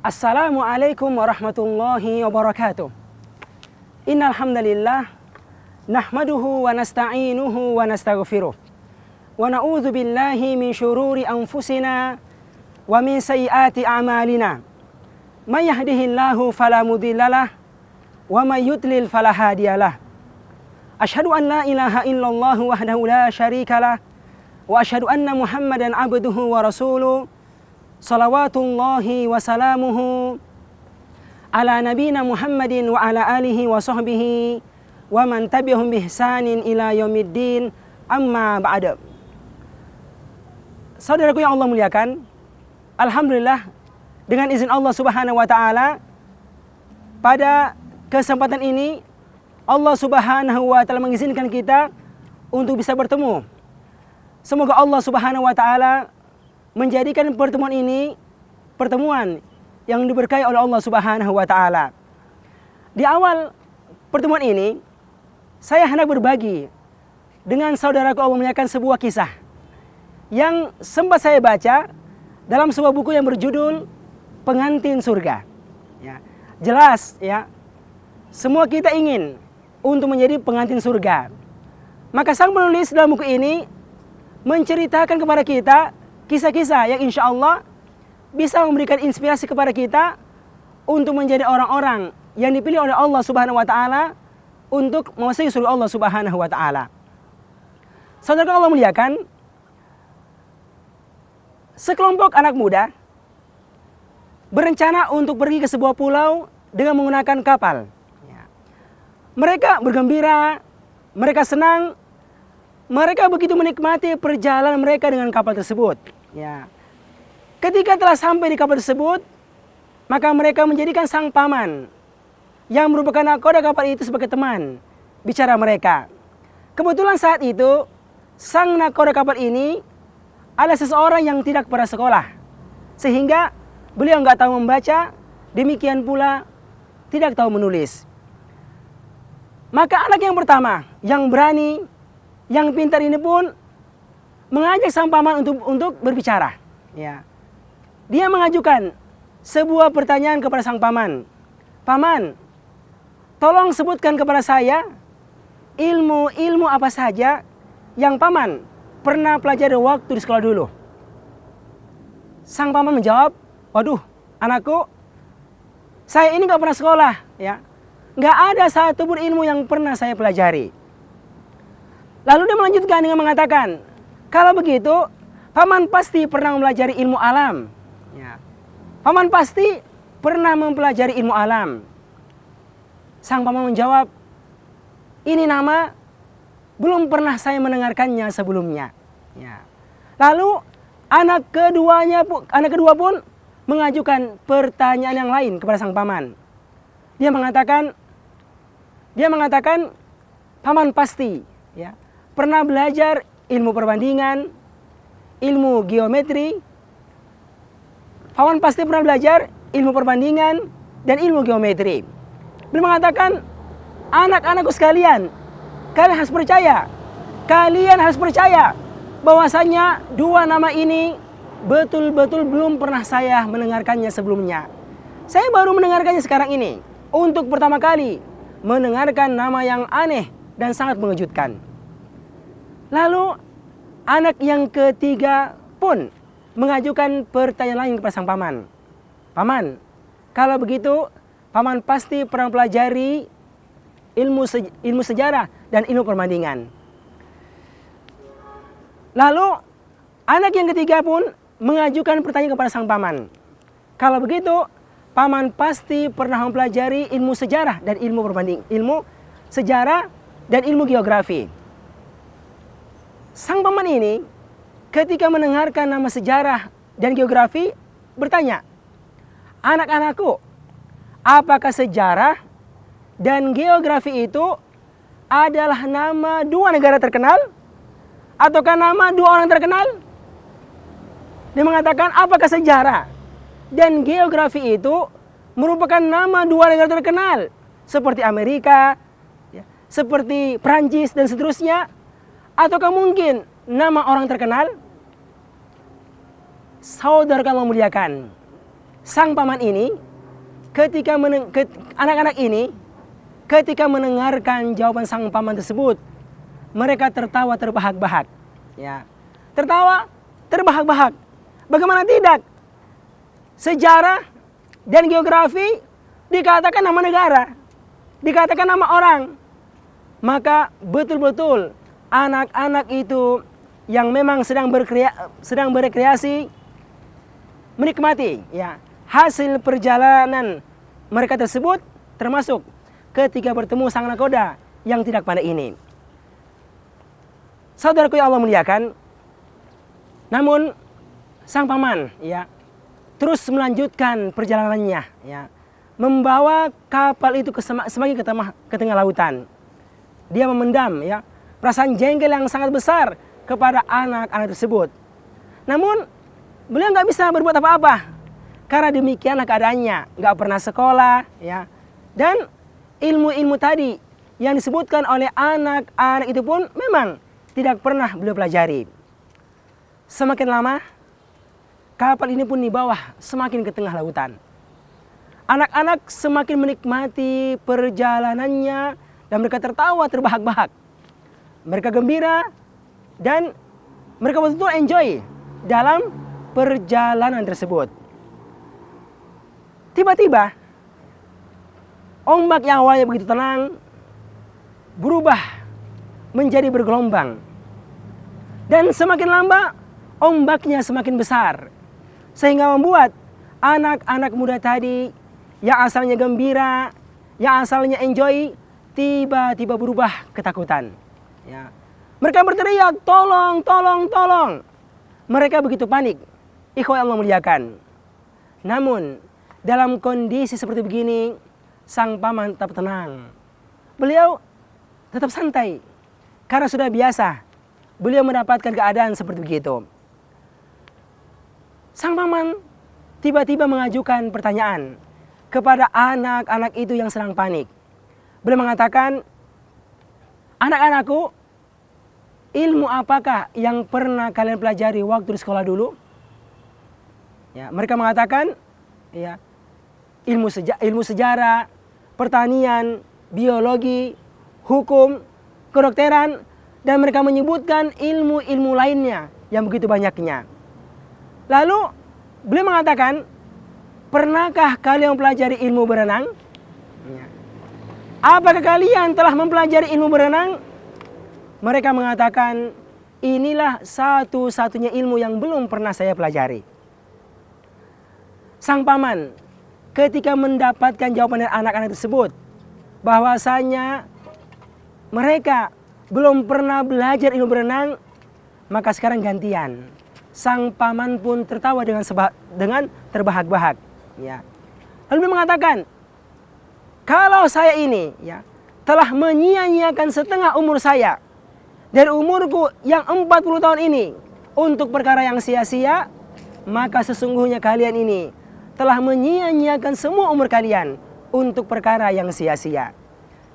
Assalamualaikum warahmatullahi wabarakatuh. Innal hamdalillah nahmaduhu wa nasta'inuhu wa nastaghfiruh. Wa na'udzu billahi min syururi anfusina wa min sayyiati a'malina. May yahdihillahu fala mudhillalah wa may yudlil fala hadiyalah. Asyhadu an la ilaha illallah wahdahu la syarikalah wa asyhadu anna Muhammadan abduhu wa rasuluh. Salawatullahi wa salamuhu ala nabina Muhammadin wa ala alihi wa sahbihi wa man tabi'ahum bihsanin ila yaumiddin, amma ba'da. Saudaraku yang Allah muliakan, alhamdulillah dengan izin Allah Subhanahu wa taala pada kesempatan ini Allah Subhanahu wa taala mengizinkan kita untuk bisa bertemu. Semoga Allah Subhanahu wa taala menjadikan pertemuan ini pertemuan yang diberkahi oleh Allah Subhanahu wa taala. Di awal pertemuan ini saya hendak berbagi dengan saudaraku Allah muliakan sebuah kisah yang sempat saya baca dalam sebuah buku yang berjudul Pengantin Surga. Ya, jelas ya, semua kita ingin untuk menjadi pengantin surga. Maka sang penulis dalam buku ini menceritakan kepada kita kisah-kisah yang insya Allah bisa memberikan inspirasi kepada kita untuk menjadi orang-orang yang dipilih oleh Allah Subhanahu wa taala untuk memasuki surga Allah Subhanahu wa taala. Saudara Allah muliakan, sekelompok anak muda berencana untuk pergi ke sebuah pulau dengan menggunakan kapal. Mereka bergembira, mereka senang, mereka begitu menikmati perjalanan mereka dengan kapal tersebut. Ya. Ketika telah sampai di kapal tersebut, maka mereka menjadikan sang paman yang merupakan nakoda kapal itu sebagai teman bicara mereka. Kebetulan saat itu sang nakoda kapal ini adalah seseorang yang tidak pernah sekolah, sehingga beliau nggak tahu membaca, demikian pula tidak tahu menulis. Maka anak yang pertama, yang berani, yang pintar ini pun mengajak sang paman untuk berbicara. Ya. Dia mengajukan sebuah pertanyaan kepada sang paman. Paman, tolong sebutkan kepada saya ilmu apa saja yang paman pernah pelajari waktu di sekolah dulu. Sang paman menjawab, waduh anakku, saya ini gak pernah sekolah. Ya. Gak ada satupun ilmu yang pernah saya pelajari. Lalu dia melanjutkan dengan mengatakan, kalau begitu, paman pasti pernah mempelajari ilmu alam. Ya. Paman pasti pernah mempelajari ilmu alam. Sang paman menjawab, ini nama belum pernah saya mendengarkannya sebelumnya. Ya. Lalu anak kedua pun mengajukan pertanyaan yang lain kepada sang paman. Dia mengatakan, paman pasti ya pernah belajar ilmu perbandingan, ilmu geometri. Paman pasti pernah belajar ilmu perbandingan dan ilmu geometri. Beliau mengatakan, anak-anakku sekalian, kalian harus percaya bahwasanya dua nama ini betul-betul belum pernah saya mendengarkannya sebelumnya. Saya baru mendengarkannya sekarang ini. Untuk pertama kali mendengarkan nama yang aneh dan sangat mengejutkan. Lalu anak yang ketiga pun mengajukan pertanyaan lain kepada sang paman. Paman, kalau begitu paman pasti pernah pelajari ilmu sejarah dan ilmu perbandingan. Lalu anak yang ketiga pun mengajukan pertanyaan kepada sang paman. Kalau begitu, paman pasti pernah mempelajari ilmu sejarah dan ilmu sejarah dan ilmu geografi. Sang paman ini ketika mendengarkan nama sejarah dan geografi bertanya, anak-anakku, apakah sejarah dan geografi itu adalah nama dua negara terkenal ataukah nama dua orang terkenal? Dia mengatakan, apakah sejarah dan geografi itu merupakan nama dua negara terkenal seperti Amerika, seperti Prancis dan seterusnya, ataukah mungkin nama orang terkenal? Saudara kami muliakan, sang paman ini anak-anak ini ketika mendengarkan jawaban sang paman tersebut, mereka tertawa terbahak-bahak. Ya, tertawa terbahak-bahak. Bagaimana tidak? Sejarah dan geografi dikatakan nama negara, dikatakan nama orang. Maka betul-betul anak-anak itu yang memang sedang berekreasi menikmati ya hasil perjalanan mereka tersebut, termasuk ketika bertemu sang nakoda yang tidak pandai ini. Saudaraku yang Allah muliakan, namun sang paman ya terus melanjutkan perjalanannya ya, membawa kapal itu semakin ke tengah lautan. Dia memendam ya perasaan jengkel yang sangat besar kepada anak-anak tersebut. Namun beliau nggak bisa berbuat apa-apa karena demikianlah keadaannya, nggak pernah sekolah ya, dan ilmu-ilmu tadi yang disebutkan oleh anak-anak itu pun memang tidak pernah beliau pelajari. Semakin lama kapal ini pun di bawah semakin ke tengah lautan. Anak-anak semakin menikmati perjalanannya dan mereka tertawa terbahak-bahak. Mereka gembira dan mereka betul-betul enjoy dalam perjalanan tersebut. Tiba-tiba ombak yang awalnya begitu tenang berubah menjadi bergelombang. Dan semakin lama ombaknya semakin besar, sehingga membuat anak-anak muda tadi yang asalnya gembira, yang asalnya enjoy, tiba-tiba berubah ketakutan. Ya. Mereka berteriak, tolong, tolong, tolong. Mereka begitu panik. Ikhwan Allah muliakan. Namun dalam kondisi seperti begini, sang paman tetap tenang. Beliau tetap santai karena sudah biasa beliau mendapatkan keadaan seperti begitu. Sang paman tiba-tiba mengajukan pertanyaan kepada anak-anak itu yang sedang panik. Beliau mengatakan, anak-anakku, ilmu apakah yang pernah kalian pelajari waktu di sekolah dulu? Ya, mereka mengatakan, ya, ilmu sejarah, pertanian, biologi, hukum, kedokteran, dan mereka menyebutkan ilmu-ilmu lainnya yang begitu banyaknya. Lalu beliau mengatakan, pernahkah kalian mempelajari ilmu berenang? Ya. Apakah kalian telah mempelajari ilmu berenang? Mereka mengatakan, inilah satu-satunya ilmu yang belum pernah saya pelajari. Sang paman ketika mendapatkan jawaban dari anak-anak tersebut bahwasanya mereka belum pernah belajar ilmu berenang, maka sekarang gantian. Sang paman pun tertawa dengan terbahak-bahak. Ya. Lalu dia mengatakan, kalau saya ini ya telah menyia-nyiakan setengah umur saya dari umurku yang 40 tahun ini untuk perkara yang sia-sia, maka sesungguhnya kalian ini telah menyia-nyiakan semua umur kalian untuk perkara yang sia-sia.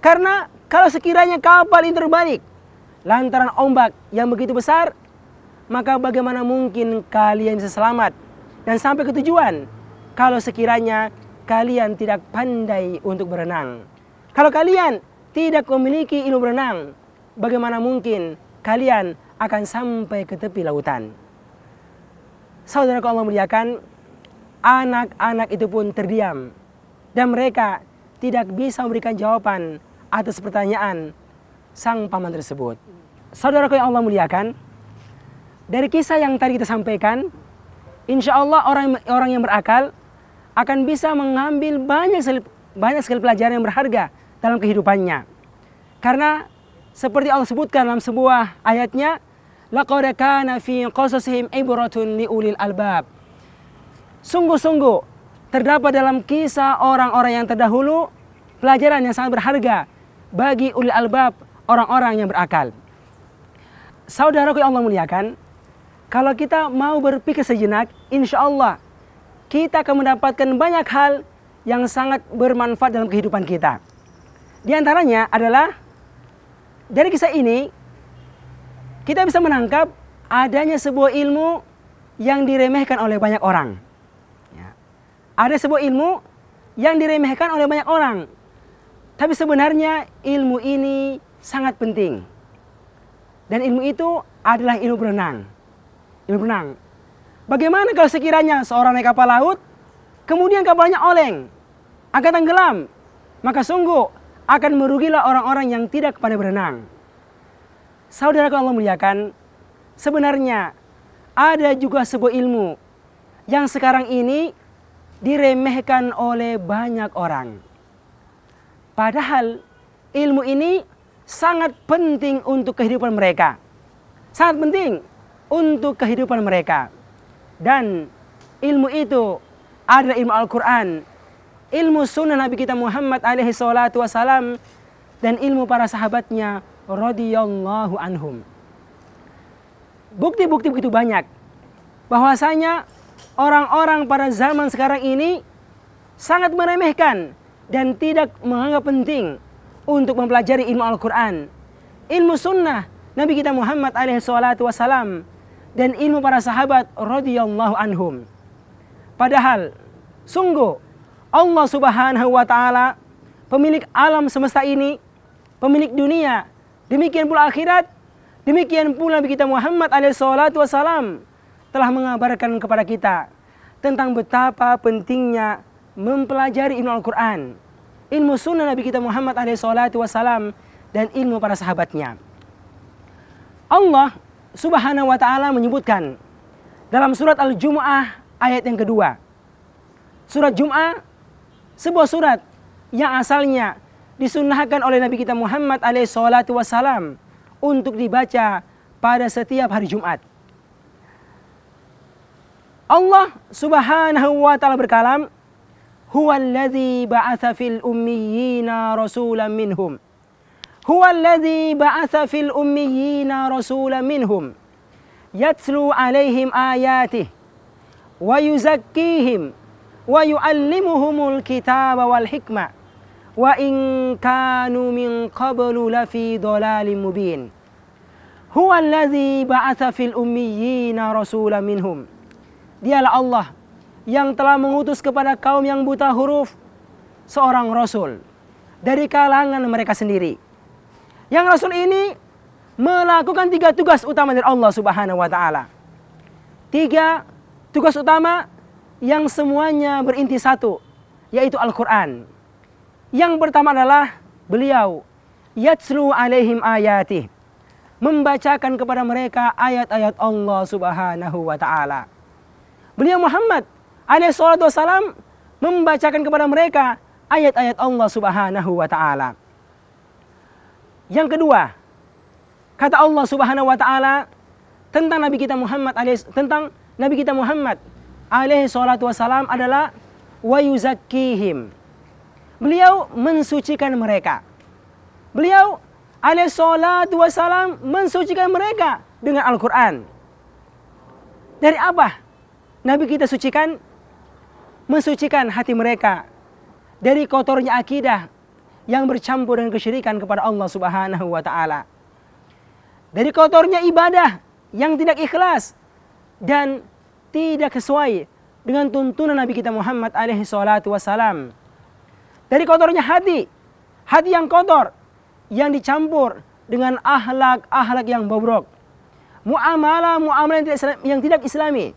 Karena kalau sekiranya kapal ini terbalik lantaran ombak yang begitu besar, maka bagaimana mungkin kalian bisa selamat dan sampai ke tujuan kalau sekiranya kalian tidak pandai untuk berenang. Kalau kalian tidak memiliki ilmu berenang, bagaimana mungkin kalian akan sampai ke tepi lautan? Saudara Allah muliakan, anak-anak itu pun terdiam dan mereka tidak bisa memberikan jawaban atas pertanyaan sang paman tersebut. Saudaraku yang Allah muliakan, dari kisah yang tadi kita sampaikan, insya Allah orang yang berakal akan bisa mengambil banyak sekali pelajaran yang berharga dalam kehidupannya. Karena seperti Allah sebutkan dalam sebuah ayatnya, laqad kana fi qasasihim ibratun liulil albab. Sungguh-sungguh terdapat dalam kisah orang-orang yang terdahulu pelajaran yang sangat berharga bagi ulil albab, orang-orang yang berakal. Saudaraku yang Allah muliakan, kalau kita mau berpikir sejenak, insya Allah kita akan mendapatkan banyak hal yang sangat bermanfaat dalam kehidupan kita. Di antaranya adalah dari kisah ini kita bisa menangkap adanya sebuah ilmu yang diremehkan oleh banyak orang. Ya. ada sebuah ilmu yang diremehkan oleh banyak orang. Tapi sebenarnya ilmu ini sangat penting. Dan ilmu itu adalah ilmu berenang. Ilmu berenang. Bagaimana kalau sekiranya seorang naik kapal laut, kemudian kapalnya oleng, akan tenggelam, maka sungguh akan merugilah orang-orang yang tidak pandai berenang. Saudaraku Allah muliakan, sebenarnya ada juga sebuah ilmu yang sekarang ini diremehkan oleh banyak orang. Padahal ilmu ini sangat penting untuk kehidupan mereka. Sangat penting untuk kehidupan mereka. Dan ilmu itu adalah ilmu Al-Quran, ilmu sunnah Nabi kita Muhammad alaihi salatu wassalam, dan ilmu para sahabatnya radhiyallahu anhum. Bukti-bukti begitu banyak bahwasanya orang-orang pada zaman sekarang ini sangat meremehkan dan tidak menganggap penting untuk mempelajari ilmu Al-Quran, ilmu sunnah Nabi kita Muhammad alaihi salatu wassalam, dan ilmu para sahabat radhiyallahu anhum. Padahal sungguh Allah Subhanahu wa taala, pemilik alam semesta ini, pemilik dunia, demikian pula akhirat, demikian pula Nabi kita Muhammad alaihi salatu wassalam telah mengabarkan kepada kita tentang betapa pentingnya mempelajari ilmu Al-Quran, ilmu sunnah Nabi kita Muhammad alaihi salatu wassalam, dan ilmu para sahabatnya. Allah Subhanahu wa ta'ala menyebutkan dalam surat Al-Jumu'ah ayat yang kedua. Surat Jum'ah, sebuah surat yang asalnya disunnahkan oleh Nabi kita Muhammad alaihi salatu wassalam untuk dibaca pada setiap hari Jumat. Allah Subhanahu wa ta'ala berkalam, huwallazi ba'atha fil ummiyina rasulan minhum. Huwallazi ba'atha fil ummiyina rasulan minhum yatlu alaihim ayatih wa yuzakkihim wa yu'allimuhumul kitaba wal hikmah wa in kanu min qablu lafi dhalalin mubin. Huwallazi ba'atha fil ummiyina rasulan minhum. Dialah Allah yang telah mengutus kepada kaum yang buta huruf seorang rasul dari kalangan mereka sendiri. Yang rasul ini melakukan 3 tugas utama dari Allah Subhanahu wa ta'ala. 3 tugas utama yang semuanya berinti satu, yaitu Al-Quran. Yang pertama adalah beliau yatslu alaihim ayatih, membacakan kepada mereka ayat-ayat Allah Subhanahu wa ta'ala. Beliau Muhammad alaihi salatu wassalam membacakan kepada mereka ayat-ayat Allah Subhanahu wa ta'ala. Yang kedua, kata Allah Subhanahu wa ta'ala tentang Nabi kita Muhammad alaihi salatu wassalam adalah wa yuzakkihim. Beliau mensucikan mereka. Beliau alaihi salatu wassalam mensucikan mereka dengan Al-Quran. Dari apa Nabi kita sucikan? Mensucikan hati mereka dari kotornya akidah yang bercampur dengan kesyirikan kepada Allah Subhanahu wa ta'ala, dari kotornya ibadah yang tidak ikhlas dan tidak sesuai dengan tuntunan Nabi kita Muhammad alaihi salatu wassalam, dari kotornya hati yang kotor yang dicampur dengan akhlak yang bobrok, muamalah yang tidak islami.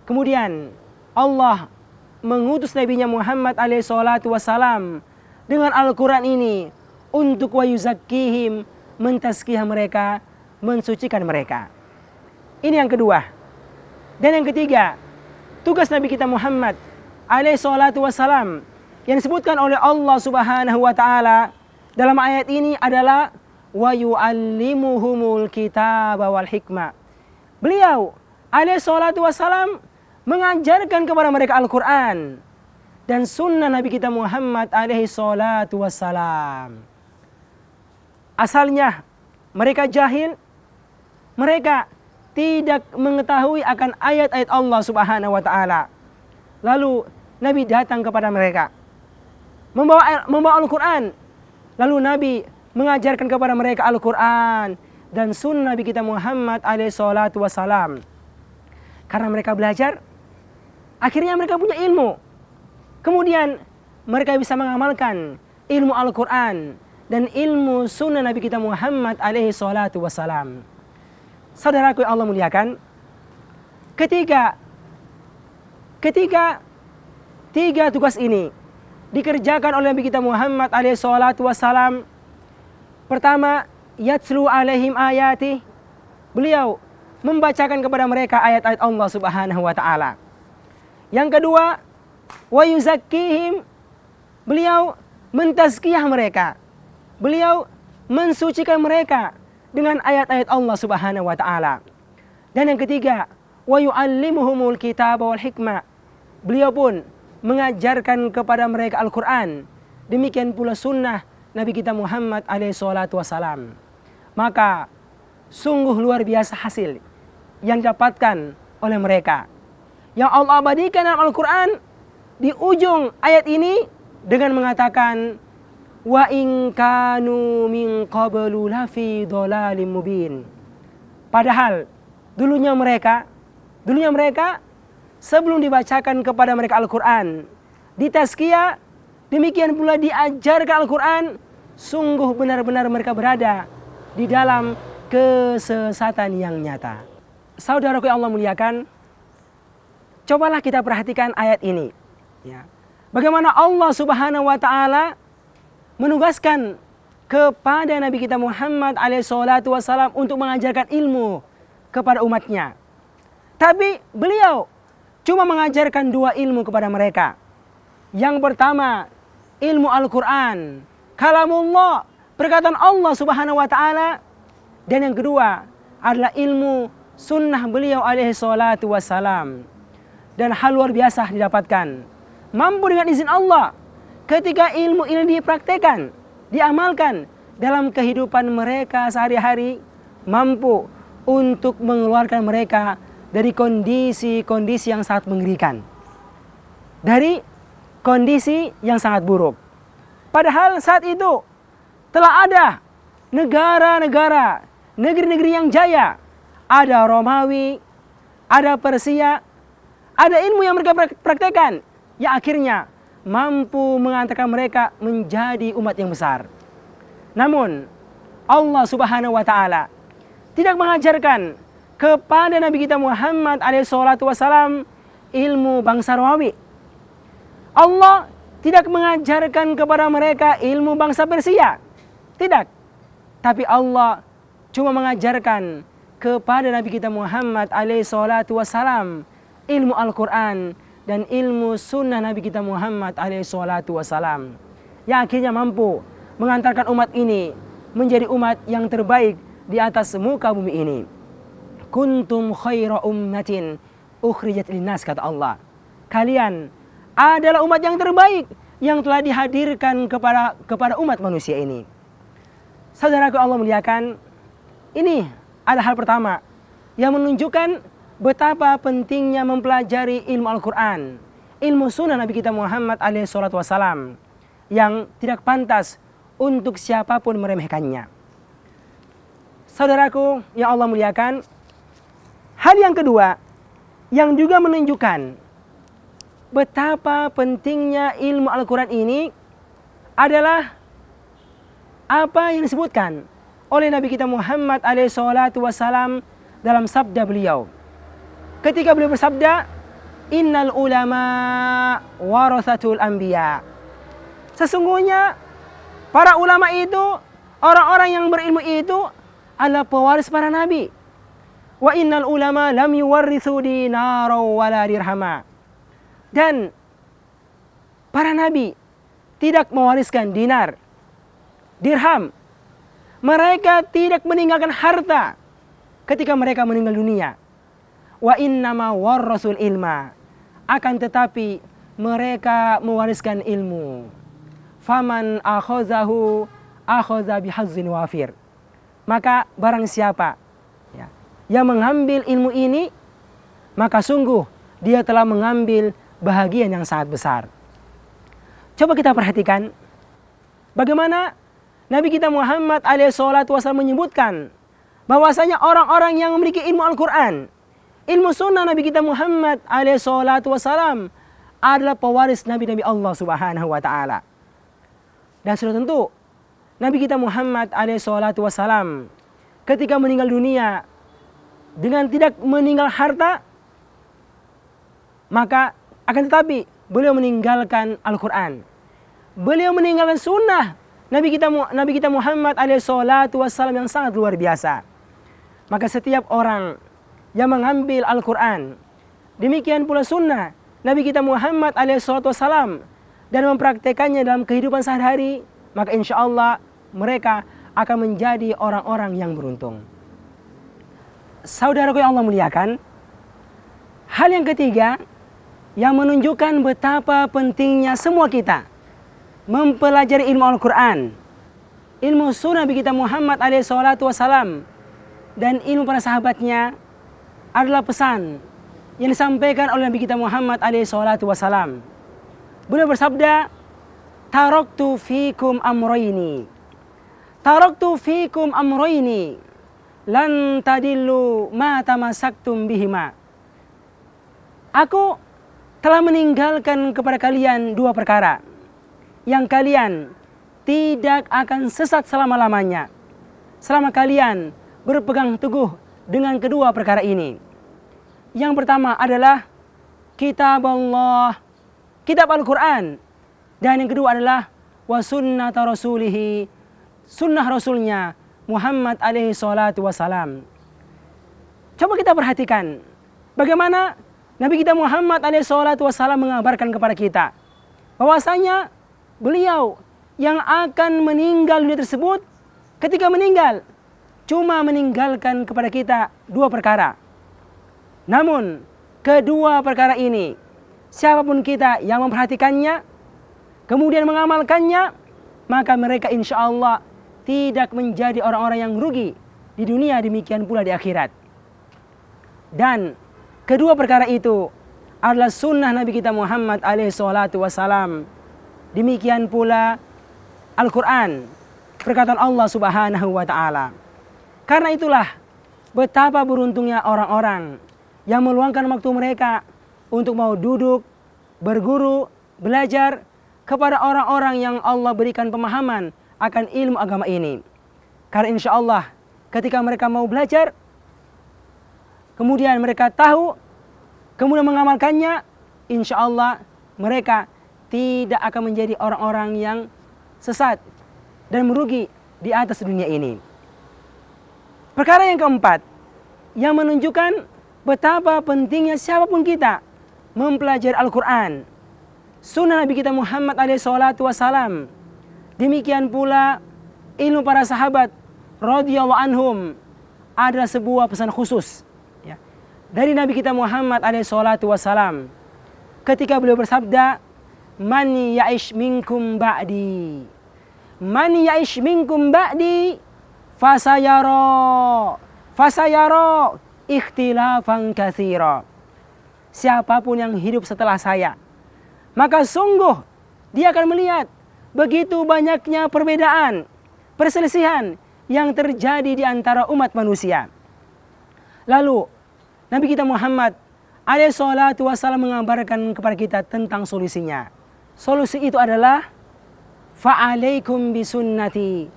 Kemudian Allah mengutus Nabi-Nya Muhammad alaihi salatu wassalam dengan Al-Quran ini untuk wa yuzakkihim, mentazkiyah mereka, mensucikan mereka. Ini yang kedua. Dan yang ketiga, tugas Nabi kita Muhammad alaihi salatu wassalam yang disebutkan oleh Allah Subhanahu wa ta'ala dalam ayat ini adalah wa yu'allimuhumul kitaba wal hikmah. Beliau alaihi salatu wassalam mengajarkan kepada mereka Al-Quran dan sunnah Nabi kita Muhammad alaihi salatu wassalam. Asalnya mereka jahil, mereka tidak mengetahui akan ayat-ayat Allah Subhanahu wa ta'ala. Lalu Nabi datang kepada mereka membawa Al-Quran. Lalu Nabi mengajarkan kepada mereka Al-Quran dan sunnah Nabi kita Muhammad alaihi salatu wassalam. Karena mereka belajar, Akhirnya mereka punya ilmu. Kemudian mereka bisa mengamalkan ilmu Al-Quran dan ilmu sunnah Nabi kita Muhammad alaihi salatu wassalam. Saudaraku yang Allah muliakan, ketika tiga tugas ini dikerjakan oleh Nabi kita Muhammad alaihi salatu wassalam. Pertama, yatslu alaihim ayati. Beliau membacakan kepada mereka ayat-ayat Allah Subhanahu wa taala. Yang kedua, wa yuzakkihim. Beliau mentazkiyah mereka. Beliau mensucikan mereka dengan ayat-ayat Allah Subhanahu wa taala. Dan yang ketiga, wa yu'allimuhumul kitab wal hikmah. Beliau pun mengajarkan kepada mereka Al-Quran. Demikian pula sunnah Nabi kita Muhammad alaihi salatu wassalam. Maka sungguh luar biasa hasil yang didapatkan oleh mereka. Yang Allah abadikan dalam Al-Quran di ujung ayat ini dengan mengatakan wa in kanu min qablu lafi dhalalim mubin. Padahal dulunya mereka sebelum dibacakan kepada mereka Al-Quran, ditazkiyah, demikian pula diajarkan Al-Quran, sungguh benar-benar mereka berada di dalam kesesatan yang nyata. Saudaraku yang Allah muliakan, cobalah kita perhatikan ayat ini. Ya. Bagaimana Allah Subhanahu wa taala menugaskan kepada Nabi kita Muhammad alaihi salatu wassalam untuk mengajarkan ilmu kepada umatnya. Tapi beliau cuma mengajarkan dua ilmu kepada mereka. Yang pertama, ilmu Al-Quran, kalamullah, perkataan Allah Subhanahu wa taala. Dan yang kedua adalah ilmu sunnah beliau alaihi salatu wassalam. Dan hal luar biasa didapatkan. Mampu dengan izin Allah ketika ilmu ini dipraktekkan, diamalkan dalam kehidupan mereka sehari-hari, mampu untuk mengeluarkan mereka dari kondisi-kondisi yang sangat mengerikan, dari kondisi yang sangat buruk. Padahal saat itu telah ada negara-negara, negeri-negeri yang jaya, ada Romawi, ada Persia, ada ilmu yang mereka praktekkan, yang akhirnya mampu mengantarkan mereka menjadi umat yang besar. Namun Allah Subhanahu wa taala tidak mengajarkan kepada Nabi kita Muhammad alaihi salatu wassalam ilmu bangsa Romawi. Allah tidak mengajarkan kepada mereka ilmu bangsa Persia. Tidak. Tapi Allah cuma mengajarkan kepada Nabi kita Muhammad alaihi salatu wassalam ilmu Al-Quran dan ilmu sunnah Nabi kita Muhammad alaihi salatu wassalam, yang akhirnya mampu mengantarkan umat ini menjadi umat yang terbaik di atas muka bumi ini. Kuntum khaira ummatin ukhrijat linnas, kata Allah. Kalian adalah umat yang terbaik yang telah dihadirkan kepada umat manusia ini. Saudaraku Allah muliakan, ini adalah hal pertama yang menunjukkan betapa pentingnya mempelajari ilmu Al-Quran, ilmu sunnah Nabi kita Muhammad alaihi salatu wassalam, yang tidak pantas untuk siapapun meremehkannya. Saudaraku yang Allah muliakan, hal yang kedua yang juga menunjukkan betapa pentingnya ilmu Al-Quran ini adalah apa yang disebutkan oleh Nabi kita Muhammad alaihi salatu wassalam dalam sabda beliau. Ketika beliau bersabda, innal ulama warathatul anbiya. Sesungguhnya para ulama itu, orang-orang yang berilmu itu adalah pewaris para nabi. Wa innal ulama lam yuwarrithu dinara wala dirhama. Dan para nabi tidak mewariskan dinar, dirham. Mereka tidak meninggalkan harta ketika mereka meninggal dunia. Wa innama warrasul ilma. Akan tetapi mereka mewariskan ilmu. Faman akhazahu akhaza bihazzin wafir. Maka barang siapa yang mengambil ilmu ini, maka sungguh dia telah mengambil bahagian yang sangat besar. Coba kita perhatikan bagaimana Nabi kita Muhammad alaihi salatu wasallam menyebutkan bahwasanya orang-orang yang memiliki ilmu Al-Quran, ilmu sunnah Nabi kita Muhammad alaihi salatu wassalam adalah pewaris Nabi-Nabi Allah subhanahu wa ta'ala. Dan sudah tentu Nabi kita Muhammad alaihi salatu wassalam ketika meninggal dunia dengan tidak meninggal harta, maka akan tetapi beliau meninggalkan Al-Quran. Beliau meninggalkan sunnah Nabi kita Muhammad alaihi salatu wassalam yang sangat luar biasa. Maka setiap orang yang mengambil Al-Quran, demikian pula sunnah Nabi kita Muhammad alaihi salatu wassalam, dan mempraktekannya dalam kehidupan sehari-hari, maka insya Allah mereka akan menjadi orang-orang yang beruntung. Saudaraku yang Allah muliakan, hal yang ketiga yang menunjukkan betapa pentingnya semua kita mempelajari ilmu Al-Quran, ilmu sunnah Nabi kita Muhammad alaihi salatu wassalam, dan ilmu para sahabatnya adalah pesan yang disampaikan oleh Nabi kita Muhammad alaihi salatu wassalam. Beliau bersabda, taraktu fikum amrayni, taraktu fikum amrayni, lan tadillu ma tamassaktum bihima. Aku telah meninggalkan kepada kalian dua perkara yang kalian tidak akan sesat selama-lamanya selama kalian berpegang teguh dengan kedua perkara ini. Yang pertama adalah kitab Allah, kitab Al-Quran, dan yang kedua adalah wa sunnata rasulihi, sunnah rasulnya Muhammad alaihi salatu wassalam. Coba kita perhatikan bagaimana Nabi kita Muhammad alaihi salatu wassalam mengabarkan kepada kita bahwasanya beliau yang akan meninggal dunia tersebut, ketika meninggal cuma meninggalkan kepada kita dua perkara. Namun kedua perkara ini, siapapun kita yang memperhatikannya kemudian mengamalkannya, maka mereka insya Allah tidak menjadi orang-orang yang rugi di dunia, demikian pula di akhirat. Dan kedua perkara itu adalah sunnah Nabi kita Muhammad alaihi salatu wassalam, demikian pula Al-Quran, perkataan Allah subhanahu wa ta'ala. Karena itulah betapa beruntungnya orang-orang yang meluangkan waktu mereka untuk mau duduk, berguru, belajar kepada orang-orang yang Allah berikan pemahaman akan ilmu agama ini. Karena insya Allah ketika mereka mau belajar, kemudian mereka tahu, kemudian mengamalkannya, insya Allah mereka tidak akan menjadi orang-orang yang sesat dan merugi di atas dunia ini. Perkara yang keempat yang menunjukkan betapa pentingnya siapapun kita mempelajari Al-Quran, sunnah Nabi kita Muhammad alaihi salatu wassalam, demikian pula ilmu para sahabat radhiyallahu anhum, adalah sebuah pesan khusus ya, dari Nabi kita Muhammad alaihi salatu wassalam ketika beliau bersabda, man ya'ish minkum ba'di, man ya'ish minkum ba'di fasayara ikhtilafan katsira. Siapapun yang hidup setelah saya, maka sungguh dia akan melihat begitu banyaknya perbedaan, perselisihan yang terjadi di antara umat manusia. Lalu Nabi kita Muhammad alaihi salatu wassalam mengabarkan kepada kita tentang solusinya. Solusi itu adalah fa'alaikum bisunnati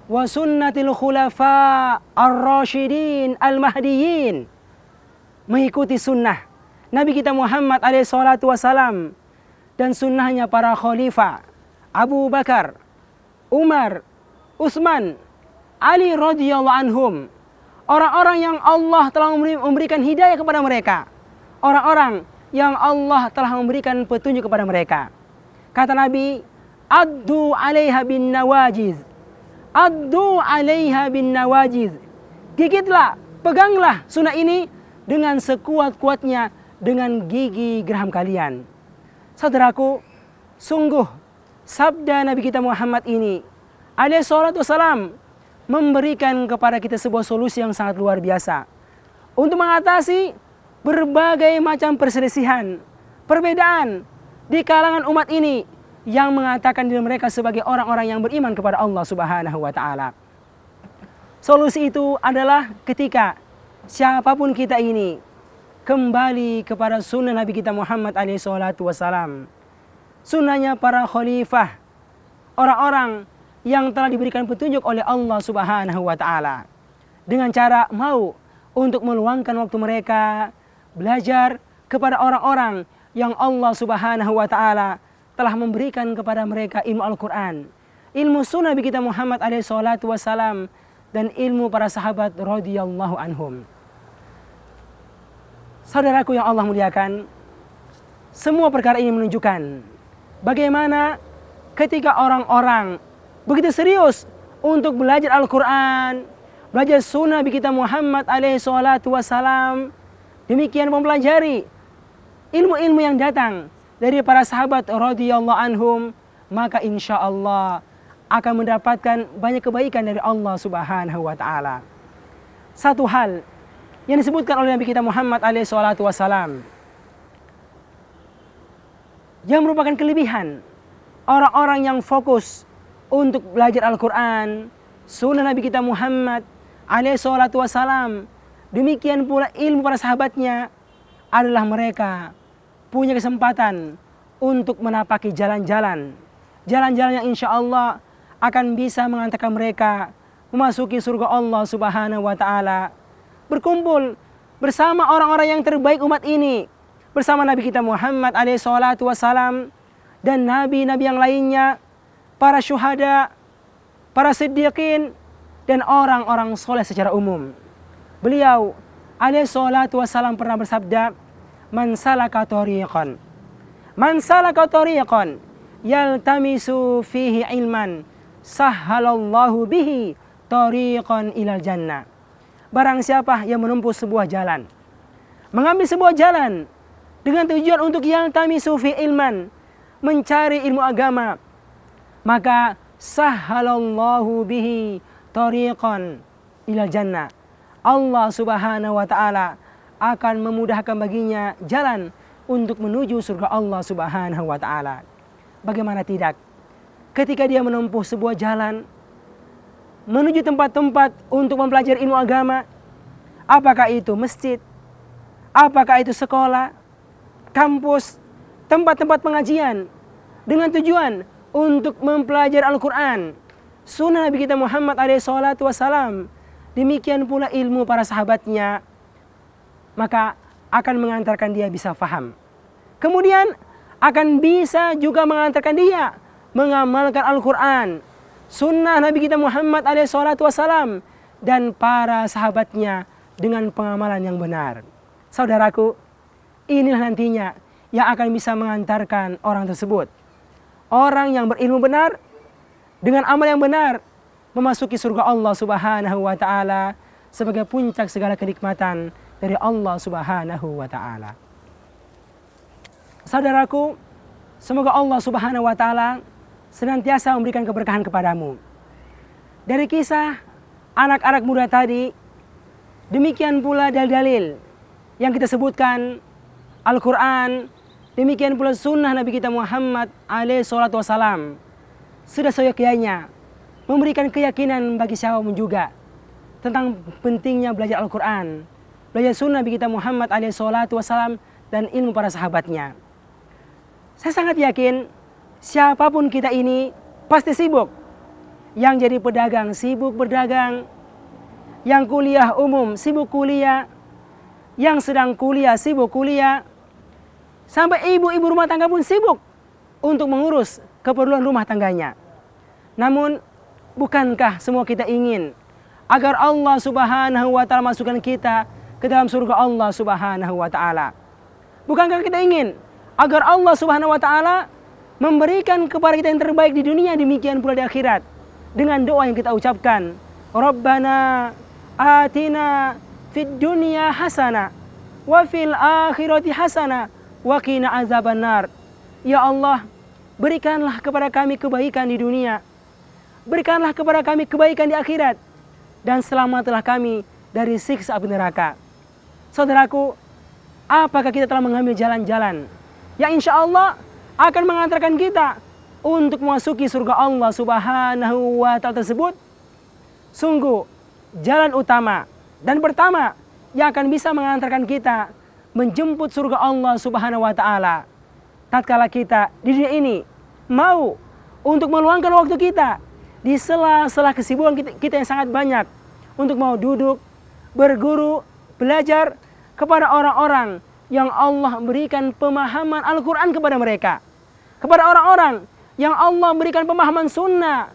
wa sunnatil khulafa ar-rasyidin al-mahdiyyin. Mengikuti sunnah Nabi kita Muhammad alaihi salatu wassalam dan sunnahnya para khalifah Abu Bakar, Umar, Utsman, Ali radhiyallahu anhum. Orang-orang yang Allah telah memberikan hidayah kepada mereka, orang-orang yang Allah telah memberikan petunjuk kepada mereka. Kata Nabi, addu 'alaiha bin nawajiz, addu 'alaiha bin nawajiz. Gigitlah, peganglah sunnah ini dengan sekuat-kuatnya dengan gigi geraham kalian. Saudaraku, sungguh sabda Nabi kita Muhammad ini alaihi salatu wassalam memberikan kepada kita sebuah solusi yang sangat luar biasa untuk mengatasi berbagai macam perselisihan, perbedaan di kalangan umat ini yang mengatakan diri mereka sebagai orang-orang yang beriman kepada Allah Subhanahu wa taala. Solusi itu adalah ketika siapapun kita ini kembali kepada sunnah Nabi kita Muhammad SAW. Sunnahnya para khalifah, orang-orang yang telah diberikan petunjuk oleh Allah Subhanahu wa Ta'ala, dengan cara mau untuk meluangkan waktu mereka belajar kepada orang-orang yang Allah Subhanahu wa Ta'ala telah memberikan kepada mereka ilmu Al-Quran, ilmu sunnah Nabi kita Muhammad SAW, dan ilmu para sahabat radhiyallahu anhum. Saudaraku yang Allah muliakan, semua perkara ini menunjukkan bagaimana ketika orang-orang begitu serius untuk belajar Al-Quran, belajar sunnah Nabi kita Muhammad SAW, demikian mempelajari ilmu-ilmu yang datang dari para sahabat radhiyallahu anhum, maka insya Allah akan mendapatkan banyak kebaikan dari Allah Subhanahu wa Ta'ala. Satu hal yang disebutkan oleh Nabi kita Muhammad SAW yang merupakan kelebihan orang-orang yang fokus untuk belajar Al-Quran, sunnah Nabi kita Muhammad SAW, demikian pula ilmu para sahabatnya, adalah mereka punya kesempatan untuk menapaki jalan-jalan yang insya Allah akan bisa mengantarkan mereka memasuki surga Allah Subhanahu wa Ta'ala, berkumpul bersama orang-orang yang terbaik umat ini, bersama Nabi kita Muhammad SAW dan nabi-nabi yang lainnya, para syuhada, para siddiqin, dan orang-orang soleh secara umum. Beliau SAW pernah bersabda, Man salaka tariqan yaltamisu fihi ilman sahhalallahu bihi tariqan ilal jannah. Barang siapa yang menempuh sebuah jalan, mengambil sebuah jalan dengan tujuan untuk yaltamisu fi ilman, mencari ilmu agama, maka sahhalallahu bihi tariqan ilal jannah. Allah Subhanahu wa Ta'ala akan memudahkan baginya jalan untuk menuju surga Allah Subhanahu wa Ta'ala. Bagaimana tidak, ketika dia menempuh sebuah jalan menuju tempat-tempat untuk mempelajari ilmu agama, apakah itu masjid, apakah itu sekolah, kampus, tempat-tempat pengajian, dengan tujuan untuk mempelajari Al-Quran, sunnah Nabi kita Muhammad SAW, demikian pula ilmu para sahabatnya, maka akan mengantarkan dia bisa faham. Kemudian akan bisa juga mengantarkan dia mengamalkan Al-Quran, sunnah Nabi kita Muhammad SAW, dan para sahabatnya dengan pengamalan yang benar. Saudaraku, inilah nantinya yang akan bisa mengantarkan orang tersebut, orang yang berilmu benar dengan amal yang benar, memasuki surga Allah Subhanahu wa Ta'ala sebagai puncak segala kenikmatan dari Allah Subhanahu wa Ta'ala. Saudaraku, semoga Allah Subhanahu wa Ta'ala senantiasa memberikan keberkahan kepadamu. Dari kisah anak-anak muda tadi, demikian pula dalil-dalil yang kita sebutkan, Al-Quran, demikian pula sunnah Nabi kita Muhammad SAW, sudah seyogyanya memberikan keyakinan bagi siapapun juga tentang pentingnya belajar Al-Quran, belajar sunnah Nabi kita Muhammad SAW, dan ilmu para sahabatnya. Saya sangat yakin siapapun kita ini pasti sibuk. Yang jadi pedagang sibuk berdagang, yang kuliah umum sibuk kuliah, yang sedang kuliah sibuk kuliah, sampai ibu-ibu rumah tangga pun sibuk untuk mengurus keperluan rumah tangganya. Namun, bukankah semua kita ingin agar Allah Subhanahu wa Ta'ala masukkan kita ke dalam surga Allah Subhanahu wa Ta'ala? Bukankah kita ingin agar Allah Subhanahu wa Ta'ala memberikan kepada kita yang terbaik di dunia, demikian pula di akhirat, dengan doa yang kita ucapkan, Rabbana atina fid dunya hasanah wa fil akhirati hasanah wa qina azabannar. Ya Allah, berikanlah kepada kami kebaikan di dunia, berikanlah kepada kami kebaikan di akhirat, dan selamatlah kami dari siksa api neraka. Saudaraku, apakah kita telah mengambil jalan-jalan yang insya Allah akan mengantarkan kita untuk memasuki surga Allah Subhanahu wa Ta'ala tersebut? Sungguh, jalan utama dan pertama yang akan bisa mengantarkan kita menjemput surga Allah Subhanahu wa taala. Tatkala kita di dunia ini mau untuk meluangkan waktu kita di sela-sela kesibukan kita yang sangat banyak untuk mau duduk, berguru, belajar kepada orang-orang yang Allah berikan pemahaman Al-Quran kepada mereka, kepada orang-orang yang Allah berikan pemahaman sunnah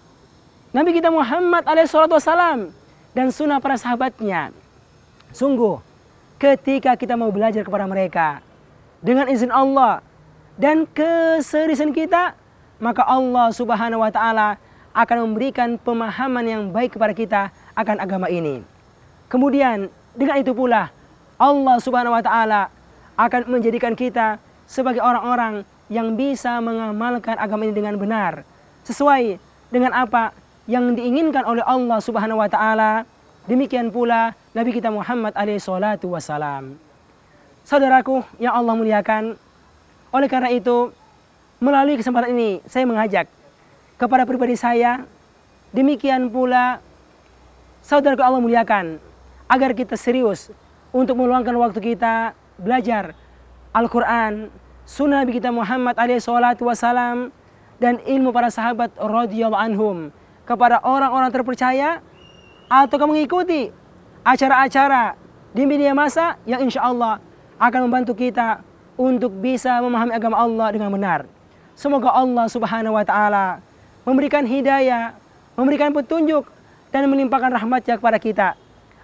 Nabi kita Muhammad SAW dan sunnah para sahabatnya. Sungguh, ketika kita mau belajar kepada mereka dengan izin Allah dan keseriusan kita, maka Allah Subhanahu wa taala akan memberikan pemahaman yang baik kepada kita akan agama ini. Kemudian dengan itu pula Allah Subhanahu wa taala akan menjadikan kita sebagai orang-orang yang bisa mengamalkan agama ini dengan benar sesuai dengan apa yang diinginkan oleh Allah Subhanahu wa taala. Demikian pula Nabi kita Muhammad alaihi salatu wassalam. Saudaraku yang Allah muliakan, oleh karena itu melalui kesempatan ini saya mengajak kepada pribadi saya, demikian pula saudaraku Allah muliakan, agar kita serius untuk meluangkan waktu kita belajar Al-Quran, sunnah Nabi kita Muhammad alaihi salatu wassalam, dan ilmu para sahabat radhiyallahu anhum kepada orang-orang terpercaya, atau mengikuti acara-acara di media massa yang insya Allah akan membantu kita untuk bisa memahami agama Allah dengan benar. Semoga Allah Subhanahu wa taala memberikan hidayah, memberikan petunjuk, dan melimpahkan rahmat-Nya kepada kita,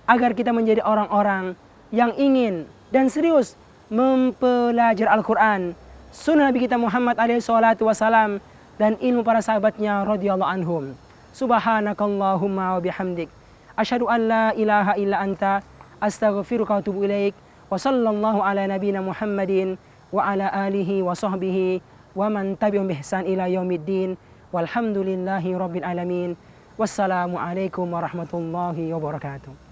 agar kita menjadi orang-orang yang ingin dan serius mempelajari Al-Quran, sunnah Nabi kita Muhammad alaihi salatu wassalam, dan ilmu para sahabatnya radhiyallahu anhum. Subhanakallahumma wa bihamdik, asyhadu an la ilaha illa anta, astaghfiruka wa atubu ilaik. Wa sallallahu ala nabiyina Muhammadin wa ala alihi wa sahbihi wa man tabi'ahum bi ihsan ila yaumiddin. Walhamdulillahi rabbil alamin. Wassalamu alaikum warahmatullahi wabarakatuh.